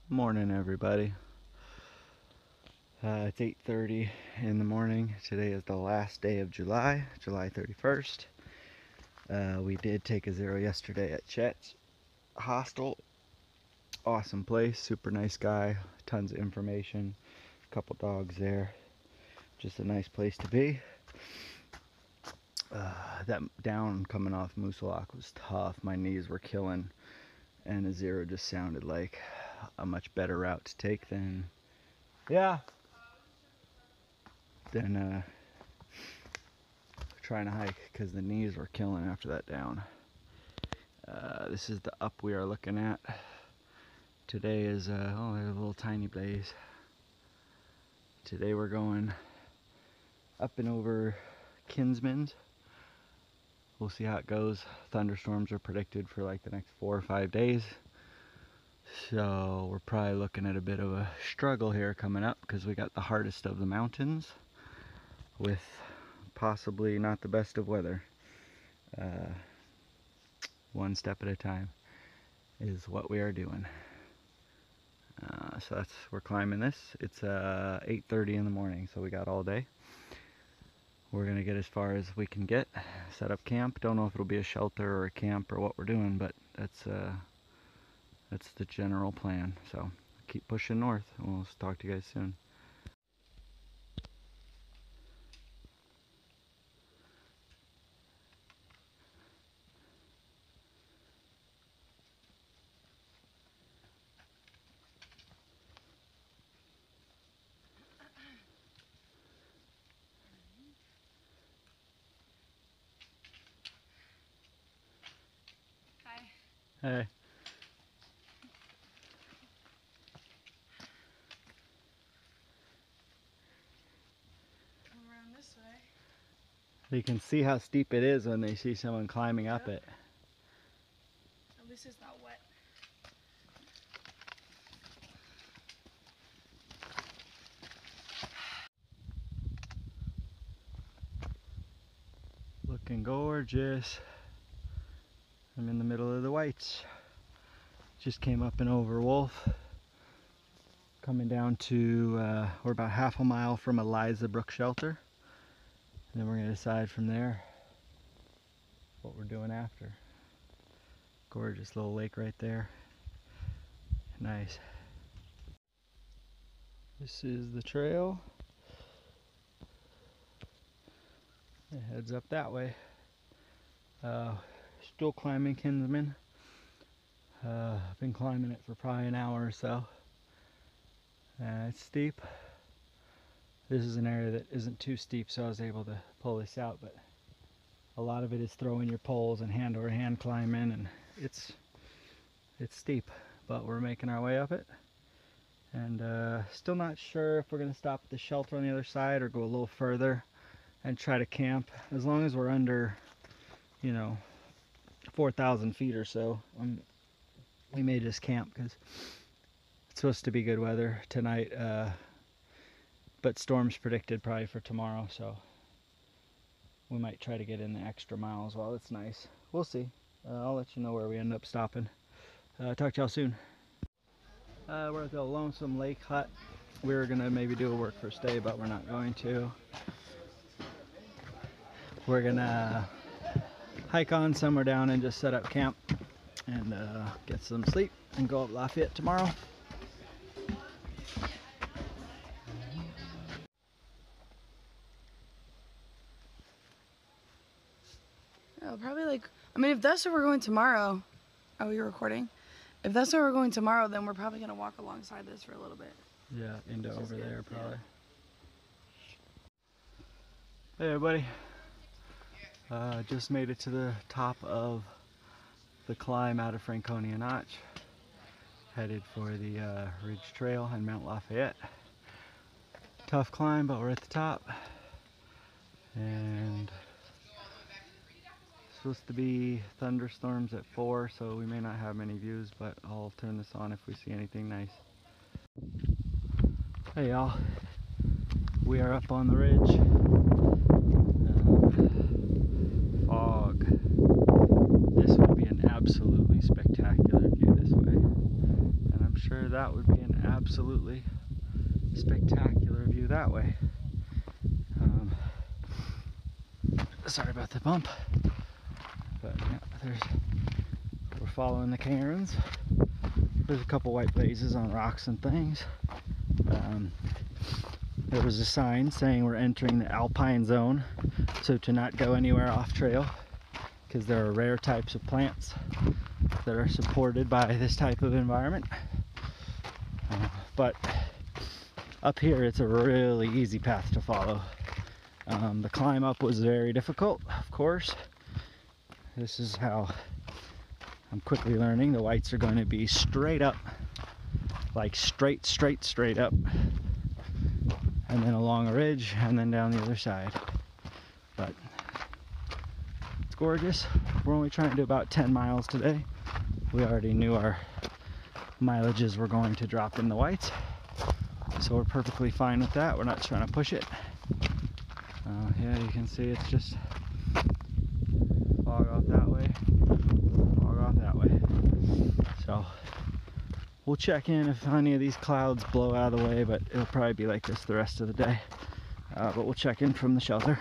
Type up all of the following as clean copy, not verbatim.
Morning, everybody. It's 8:30 in the morning. Today is the last day of July, July 31st. We did take a zero yesterday at Chet's hostel. Awesome place, super nice guy, tons of information, a couple dogs there. Just a nice place to be. That down coming off Moosilauke was tough. My knees were killing, and a zero just sounded like a much better route to take than trying to hike, because the knees were killing after that down. This is the up we are looking at. Today is, oh, there's a little tiny blaze. Today we're going up and over Kinsman's. We'll see how it goes. Thunderstorms are predicted for like the next 4 or 5 days. So we're probably looking at a bit of a struggle here coming up, because we got the hardest of the mountains with possibly not the best of weather. One step at a time is what we are doing. So we're climbing this. It's 8:30 in the morning, so we got all day. We're gonna get as far as we can get, set up camp. Don't know if it'll be a shelter or a camp or what we're doing, but that's the general plan. So keep pushing north, and we'll talk to you guys soon. Hey. Come around this way. You can see how steep it is when they see someone climbing up it. At least it's not wet. Looking gorgeous. I'm in the middle of the Whites. Just came up and over Wolf. Coming down to, we're about half a mile from Eliza Brook Shelter. And then we're going to decide from there what we're doing after. Gorgeous little lake right there. Nice. This is the trail. It heads up that way. Still climbing Kinsman. I've been climbing it for probably an hour or so. It's steep. This is an area that isn't too steep, so I was able to pull this out, but a lot of it is throwing your poles and hand over hand climbing, and it's steep, but we're making our way up it. And still not sure if we're going to stop at the shelter on the other side or go a little further and try to camp. As long as we're under, 4,000 feet or so, we may just camp, because it's supposed to be good weather tonight, but storms predicted probably for tomorrow, so we might try to get in the extra mile as well. It's nice. We'll see. I'll let you know where we end up stopping. Talk to y'all soon. We're at the Lonesome Lake Hut. We were gonna maybe do a work first day, but we're not going to. We're gonna hike on somewhere down and just set up camp and get some sleep and go up Lafayette tomorrow. Probably if that's where we're going tomorrow. Are we recording? If that's where we're going tomorrow, then we're probably going to walk alongside this for a little bit. Yeah, into over there probably. Yeah. Hey everybody. Just made it to the top of the climb out of Franconia Notch. Headed for the Ridge Trail and Mount Lafayette. Tough climb, but we're at the top. And supposed to be thunderstorms at 4, so we may not have many views, but I'll turn this on if we see anything nice. Hey y'all, we are up on the ridge. Fog. This would be an absolutely spectacular view this way, and I'm sure that would be an absolutely spectacular view that way. Sorry about the bump, but yeah, we're following the cairns. There's a couple white blazes on rocks and things. There was a sign saying we're entering the alpine zone, so to not go anywhere off trail, because there are rare types of plants that are supported by this type of environment. But up here it's a really easy path to follow. The climb up was very difficult, of course. This is how I'm quickly learning. The whites are going to be straight up, like straight up, and then along a ridge, and then down the other side. But it's gorgeous. We're only trying to do about 10 miles today. We already knew our mileages were going to drop in the whites, so we're perfectly fine with that. We're not trying to push it. Yeah, you can see it's just fog off that way, fog off that way. So we'll check in if any of these clouds blow out of the way, but it'll probably be like this the rest of the day. But we'll check in from the shelter.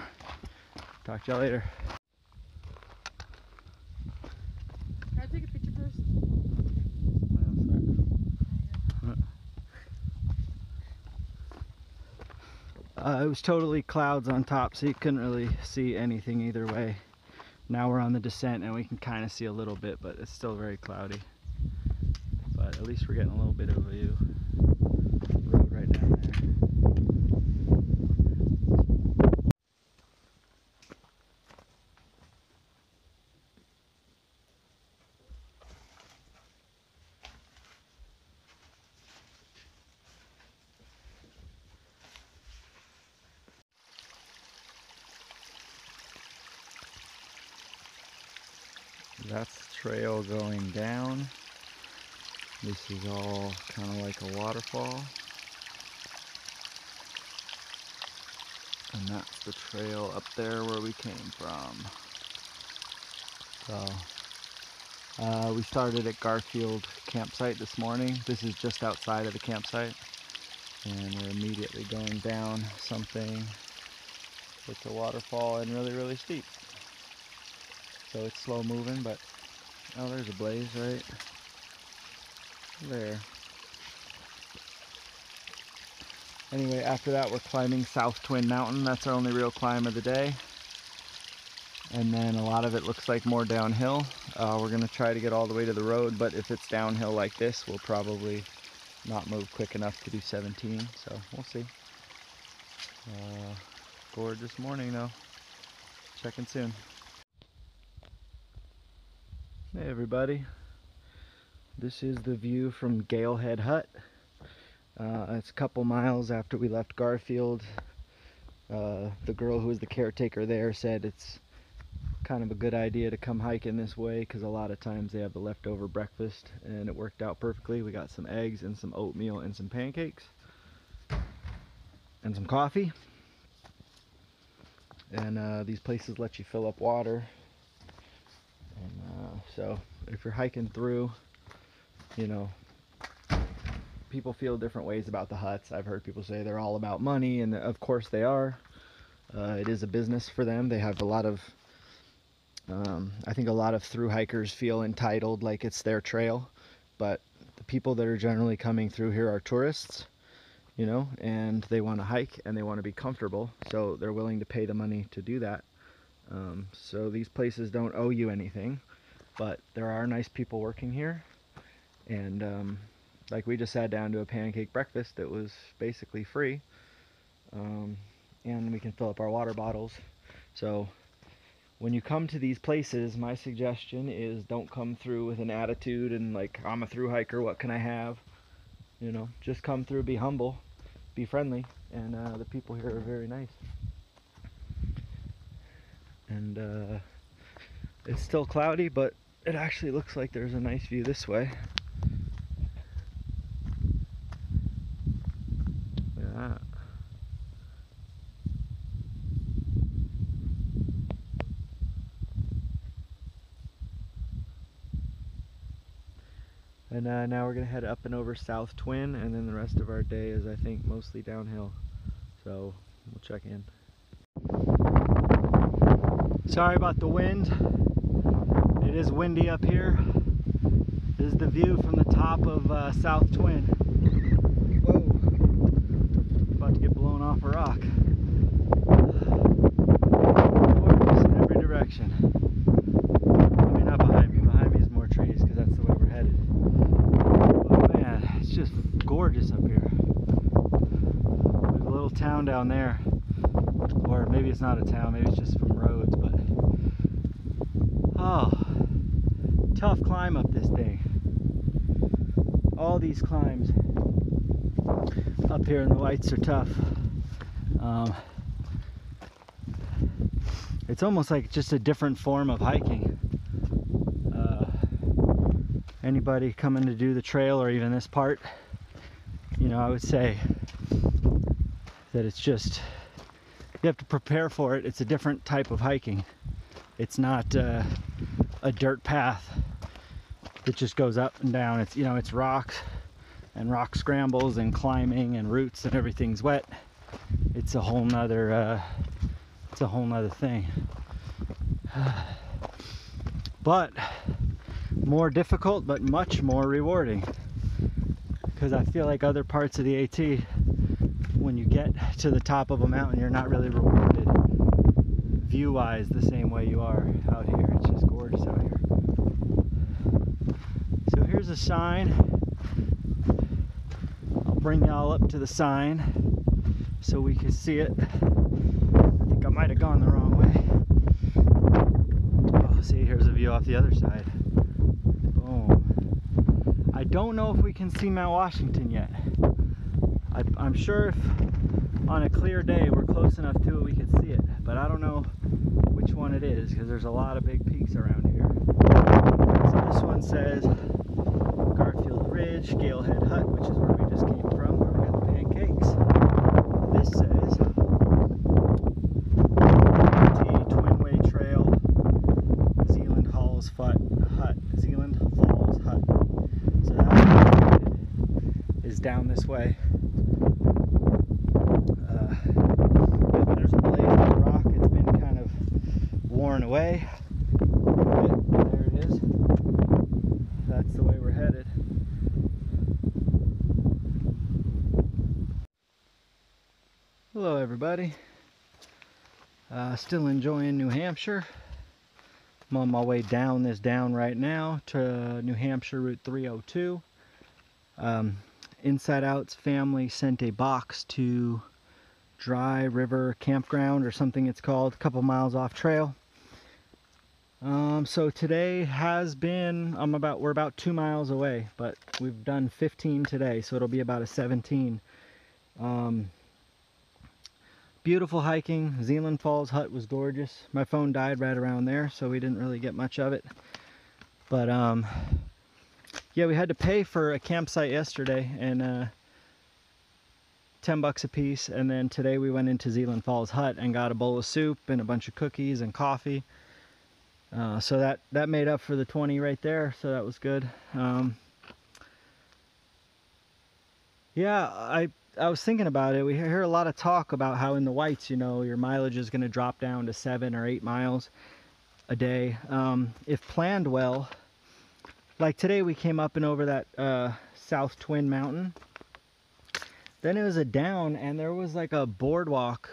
Talk to y'all later. Can I take a picture first? It was totally clouds on top, so you couldn't really see anything either way. Now we're on the descent and we can kind of see a little bit, but it's still very cloudy. But at least we're getting a little bit of a view. Road right down there. That's the trail going down. This is all kind of like a waterfall. And that's the trail up there where we came from. So, we started at Garfield campsite this morning. This is just outside of the campsite. And we're immediately going down something. It's a waterfall and really, really steep. So it's slow moving, but oh, there's a blaze right there. Anyway, after that we're climbing South Twin Mountain. That's our only real climb of the day. And then a lot of it looks like more downhill. We're gonna try to get all the way to the road, but if it's downhill like this, we'll probably not move quick enough to do 17, so we'll see. Gorgeous morning though. Checking soon. Hey everybody, this is the view from Galehead Hut. It's a couple miles after we left Garfield. The girl who was the caretaker there said it's kind of a good idea to come hiking this way because a lot of times they have the leftover breakfast, and it worked out perfectly. We got some eggs and some oatmeal and some pancakes and some coffee. And these places let you fill up water. And so if you're hiking through, you know, people feel different ways about the huts. I've heard people say they're all about money, and of course they are. It is a business for them. They have a lot of, I think a lot of through hikers feel entitled, like it's their trail, but the people that are generally coming through here are tourists, you know, and they want to hike and they want to be comfortable, so they're willing to pay the money to do that. So these places don't owe you anything, but there are nice people working here. And like we just sat down to a pancake breakfast that was basically free, and we can fill up our water bottles. So when you come to these places, my suggestion is don't come through with an attitude and like, I'm a thru hiker, what can I have? You know, just come through, be humble, be friendly, and the people here are very nice. And it's still cloudy, but it actually looks like there's a nice view this way. Look at that. And now we're gonna head up and over South Twin, and then the rest of our day is, I think, mostly downhill. So we'll check in. Sorry about the wind. It is windy up here. This is the view from the top of South Twin. Whoa! About to get blown off a rock. Gorgeous in every direction. I mean, not behind me. Behind me is more trees because that's the way we're headed. But man, it's just gorgeous up here. There's a little town down there. Or maybe it's not a town, maybe it's just from roads, but oh, tough climb up this thing. All these climbs up here in the Whites are tough. It's almost like just a different form of hiking. Anybody coming to do the trail or even this part, you know, I would say that it's just, you have to prepare for it. It's a different type of hiking. It's not a dirt path that just goes up and down. It's, you know, it's rocks and rock scrambles and climbing and roots and everything's wet. It's a whole nother thing. But more difficult, but much more rewarding. Because I feel like other parts of the AT, when you get to the top of a mountain, you're not really rewarded view-wise the same way you are out here. It's just gorgeous out here. So here's a sign. I'll bring y'all up to the sign so we can see it. I think I might have gone the wrong way. Oh, see, here's a view off the other side. Boom. I don't know if we can see Mount Washington yet. I'm sure if on a clear day we're close enough to it we could see it, but I don't know which one it is because there's a lot of big peaks around here. So this one says Garfield Ridge, Galehead Hut, which is where we just came from, where we got the pancakes. This says Twinway Trail, Zealand Falls Hut. Zealand Falls Hut. So that is down this way. There's a blaze of rock. It's been kind of worn away. There it is. That's the way we're headed. Hello everybody. Still enjoying New Hampshire. I'm on my way down this down right now to New Hampshire Route 302. Inside Out's family sent a box to Dry River Campground or something it's called, a couple miles off trail. So today has been, we're about 2 miles away, but we've done 15 today, so it'll be about a 17. Beautiful hiking. Zealand Falls Hut was gorgeous. My phone died right around there, so we didn't really get much of it. But yeah, we had to pay for a campsite yesterday, and $10 a piece, and then today we went into Zealand Falls Hut and got a bowl of soup and a bunch of cookies and coffee. So that made up for the 20 right there, so that was good. Yeah, I was thinking about it. We hear a lot of talk about how in the Whites, you know, your mileage is going to drop down to 7 or 8 miles a day. If planned well, like today we came up and over that South Twin Mountain. Then it was a down, and there was like a boardwalk,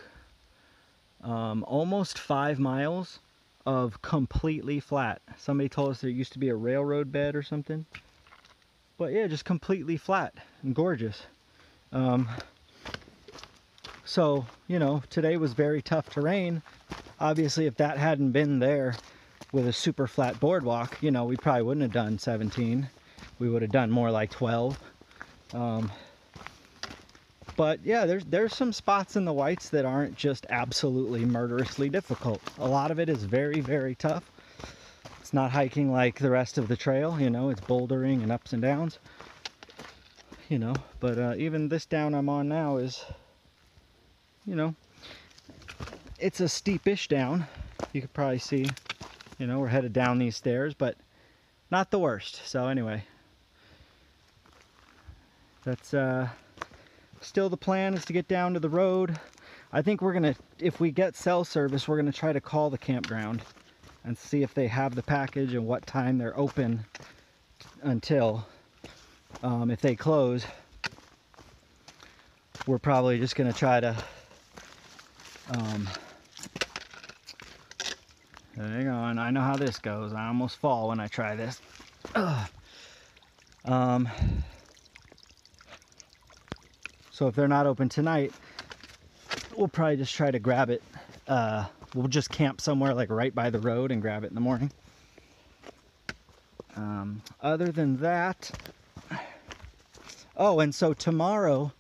almost 5 miles of completely flat. Somebody told us there used to be a railroad bed or something. But yeah, just completely flat and gorgeous. So, you know, today was very tough terrain. Obviously, if that hadn't been there with a super flat boardwalk, you know, we probably wouldn't have done 17. We would have done more like 12. But yeah, there's some spots in the Whites that aren't just absolutely murderously difficult. A lot of it is very, very tough. It's not hiking like the rest of the trail, you know, it's bouldering and ups and downs. You know, but even this down I'm on now is, you know, it's a steepish down. You could probably see, you know, we're headed down these stairs, but not the worst. So anyway, That's still the plan, is to get down to the road. I think we're gonna, if we get cell service, we're gonna try to call the campground and see if they have the package and what time they're open until. If they close, we're probably just gonna try to hang on, I know how this goes. I almost fall when I try this. So if they're not open tonight, we'll probably just try to grab it. We'll just camp somewhere like right by the road and grab it in the morning. Other than that, oh, and so tomorrow,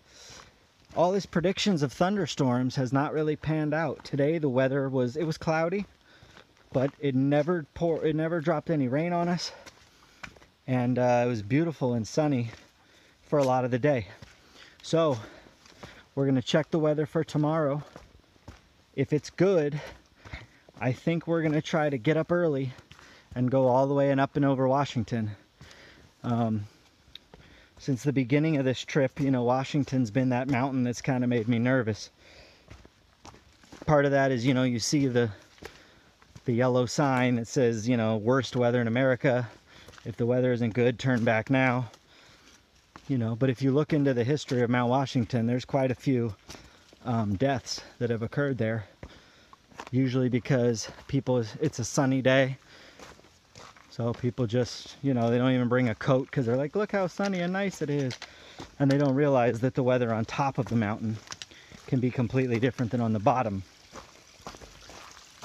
all this predictions of thunderstorms has not really panned out. Today the weather was, it was cloudy, but it never dropped any rain on us. And it was beautiful and sunny for a lot of the day. So we're gonna check the weather for tomorrow. If it's good, I think we're gonna try to get up early and go all the way and up and over Washington. Since the beginning of this trip, you know, Washington's been that mountain that's kind of made me nervous. Part of that is, you know, you see the yellow sign that says, you know, worst weather in America. If the weather isn't good, turn back now. You know, but if you look into the history of Mount Washington, there's quite a few deaths that have occurred there. Usually because it's a sunny day. So people just, you know, they don't even bring a coat because they're like, look how sunny and nice it is. And they don't realize that the weather on top of the mountain can be completely different than on the bottom.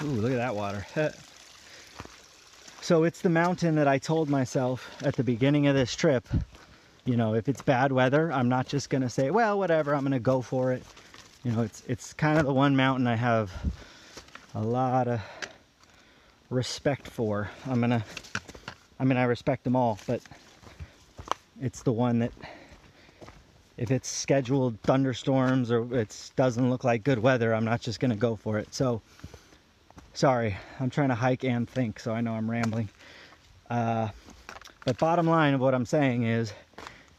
Ooh, look at that water. So it's the mountain that I told myself at the beginning of this trip, you know, if it's bad weather, I'm not just going to say, well, whatever, I'm going to go for it. You know, it's kind of the one mountain I have a lot of respect for. I respect them all, but it's the one that if it's scheduled thunderstorms or it doesn't look like good weather, I'm not just going to go for it. So, sorry, I'm trying to hike and think, so I know I'm rambling. But bottom line of what I'm saying is,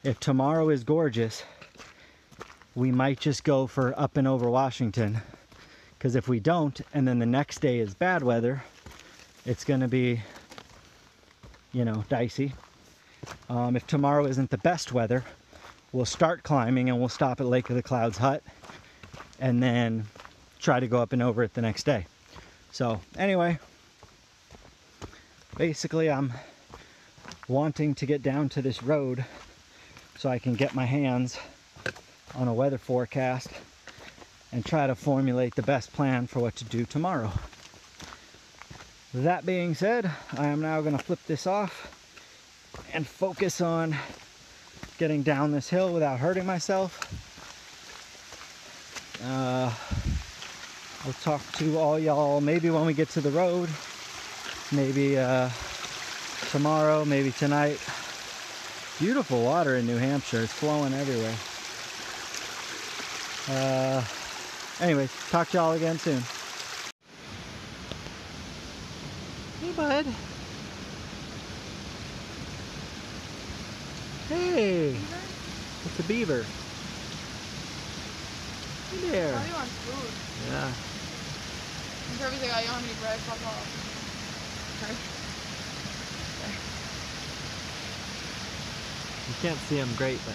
if tomorrow is gorgeous, we might just go for up and over Washington. Because if we don't, and then the next day is bad weather, it's going to be, you know, dicey. If tomorrow isn't the best weather, we'll start climbing and we'll stop at Lake of the Clouds Hut and then try to go up and over it the next day. So anyway, basically I'm wanting to get down to this road so I can get my hands on a weather forecast and try to formulate the best plan for what to do tomorrow. That being said, I am now going to flip this off and focus on getting down this hill without hurting myself. I'll talk to all y'all maybe when we get to the road, maybe tomorrow, maybe tonight. Beautiful water in New Hampshire. It's flowing everywhere. Anyways, talk to y'all again soon. Hey, bud. Hey. Beaver? It's a beaver. Hey there. Probably wants food. Yeah. I'm sure he's like, I don't have any bread, fuck off. Okay. You can't see him great, but...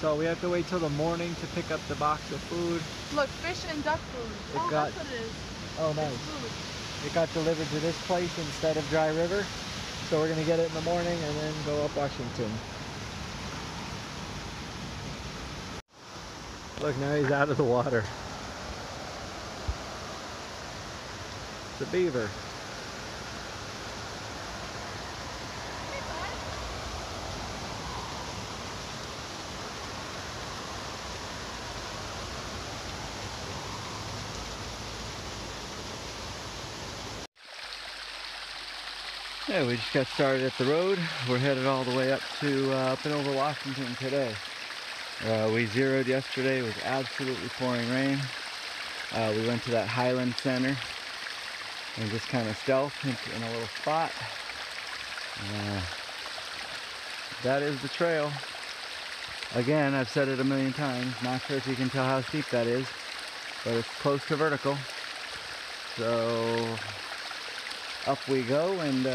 So we have to wait till the morning to pick up the box of food. Look, fish and duck food. That's what it is. Oh, nice. Food. It got delivered to this place instead of Dry River. So we're gonna get it in the morning and then go up Washington. Look, now he's out of the water. It's a beaver. Yeah, we just got started at the road. We're headed all the way up to up and over Washington today. We zeroed yesterday. It was absolutely pouring rain. We went to that Highland Center and just kind of stealthed in a little spot. that is the trail. Again, I've said it a million times. Not sure if you can tell how steep that is, but it's close to vertical. So up we go, and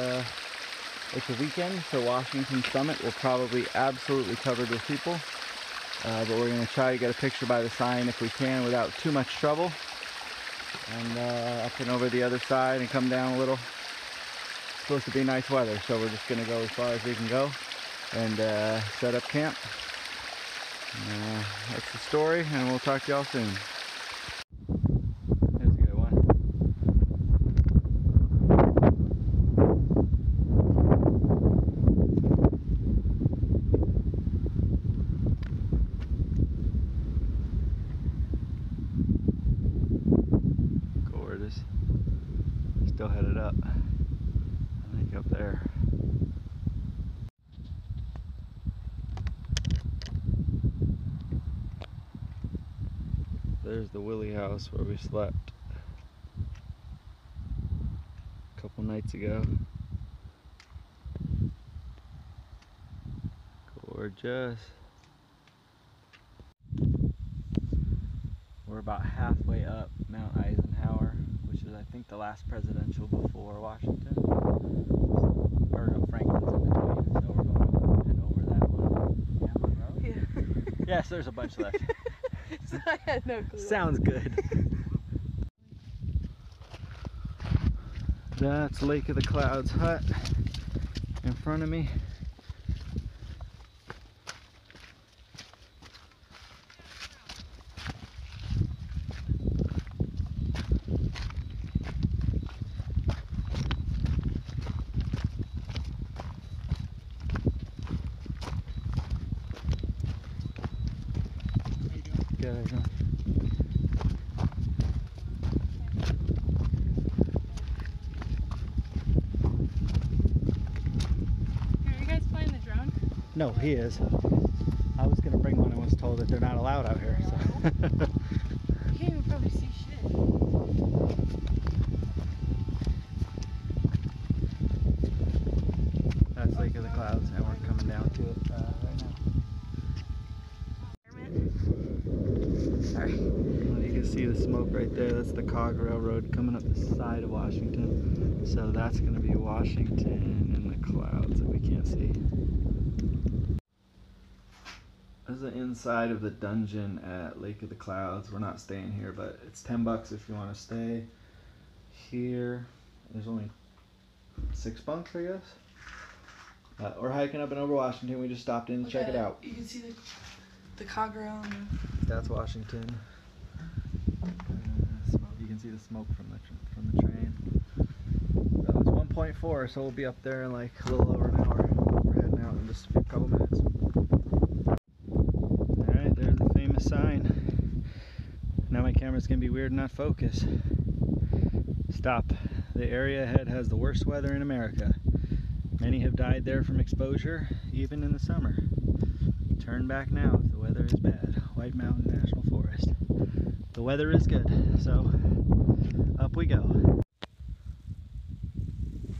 it's a weekend, so Washington Summit will probably absolutely covered with people. But we're going to try to get a picture by the sign if we can without too much trouble. And up and over the other side and come down a little. It's supposed to be nice weather, so we're just going to go as far as we can go and set up camp. That's the story, and we'll talk to y'all soon. There's a good one. Gorgeous. Still headed up. I think up there. There's the Willie house where we slept a couple nights ago. Gorgeous. We're about halfway up Mount Eisenhower, which is I think the last presidential before Washington. Or no, Franklin's in between, so we're going and over that one. Yeah. Yes, there's a bunch left. So I had no clue. Sounds good. That's Lake of the Clouds hut in front of me. Good, how you doing? Are you guys flying the drone? No, he is. I was gonna bring one and was told that they're not allowed out here. So. You can't even probably see shit. That's Lake of the Clouds, and we're coming down to it right now. Sorry. Well, you can see the smoke right there. That's the Cog Railroad coming up the side of Washington. So that's going to be Washington in the clouds that we can't see. This is the inside of the dungeon at Lake of the Clouds. We're not staying here, but it's $10 if you want to stay here. There's only 6 bunks, I guess. We're hiking up and over Washington. We just stopped in to check it out. You can see the cog rail. That's Washington. Smoke. You can see the smoke from the train. It's 1.4, so we'll be up there in like a little over an hour. We're heading out in just a couple minutes. All right, there's the famous sign. Now my camera's gonna be weird and not focus. Stop. The area ahead has the worst weather in America. Many have died there from exposure, even in the summer. Turn back now if the weather is bad. White Mountain National Forest. The weather is good, so up we go.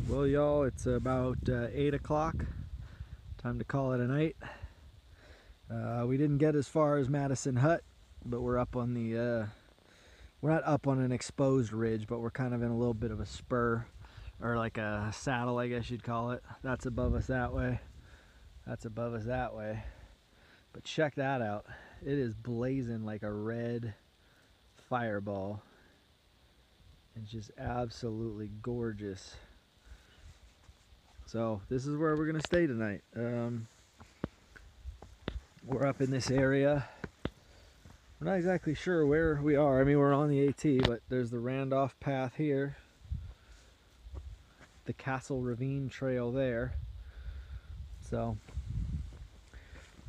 Well, y'all, it's about 8 o'clock. Time to call it a night. We didn't get as far as Madison Hut, but we're up on the, we're not up on an exposed ridge, but we're kind of in a little bit of a spur, or like a saddle, I guess you'd call it. That's above us that way. That's above us that way. But check that out. It is blazing like a red fireball. It's just absolutely gorgeous. So this is where we're gonna stay tonight. We're up in this area. We're not exactly sure where we are. I mean, we're on the AT, but there's the Randolph Path here. The Castle Ravine Trail there. So,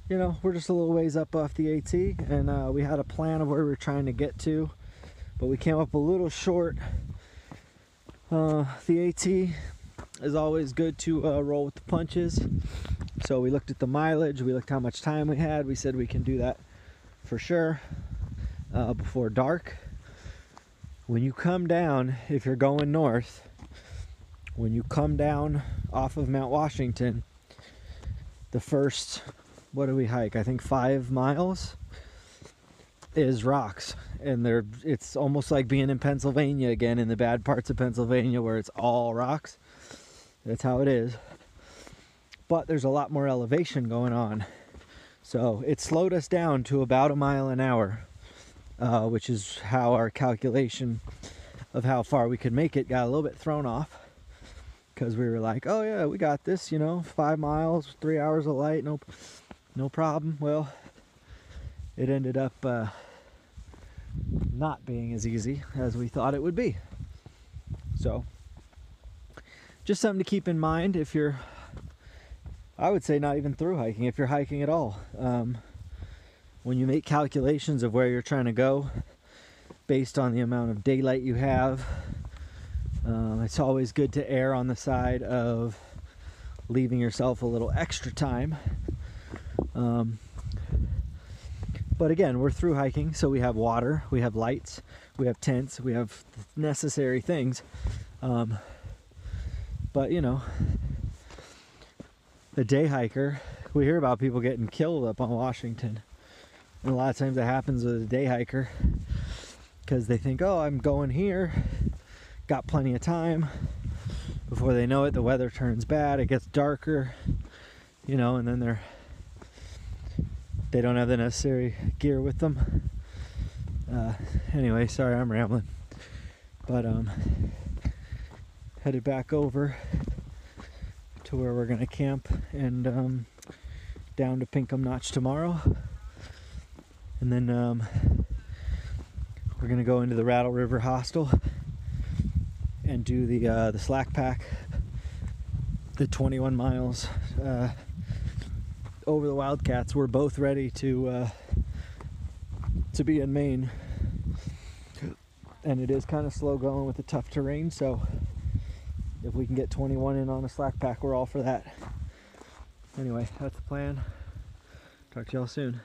you know, we're just a little ways up off the AT, and we had a plan of where we were trying to get to, but we came up a little short. The AT is always good to roll with the punches. So we looked at the mileage, we looked how much time we had, we said we can do that for sure before dark. When you come down, if you're going north, when you come down off of Mount Washington, the first, what do we hike? I think 5 miles is rocks, and it's almost like being in Pennsylvania again, in the bad parts of Pennsylvania where it's all rocks. That's how it is. But there's a lot more elevation going on. So it slowed us down to about 1 mile an hour, which is how our calculation of how far we could make it got a little bit thrown off. Because we were like, oh yeah, we got this, 5 miles, 3 hours of light, no problem. Well, it ended up not being as easy as we thought it would be. So, just something to keep in mind if you're, I would say not even through hiking, if you're hiking at all. When you make calculations of where you're trying to go based on the amount of daylight you have, it's always good to err on the side of leaving yourself a little extra time. But again, we're through hiking, so we have water, we have lights, we have tents, we have necessary things. But a day hiker, we hear about people getting killed up on Washington. And a lot of times that happens with a day hiker because they think, oh, I'm going here, got plenty of time. Before they know it, the weather turns bad, it gets darker, and then they don't have the necessary gear with them. Anyway, sorry I'm rambling. But headed back over to where we're gonna camp and down to Pinkham Notch tomorrow. And then we're gonna go into the Rattle River Hostel and do the slack pack, the 21 miles over the Wildcats. We're both ready to be in Maine, and it is kind of slow going with the tough terrain. So if we can get 21 in on a slack pack, we're all for that. Anyway, that's the plan. Talk to y'all soon.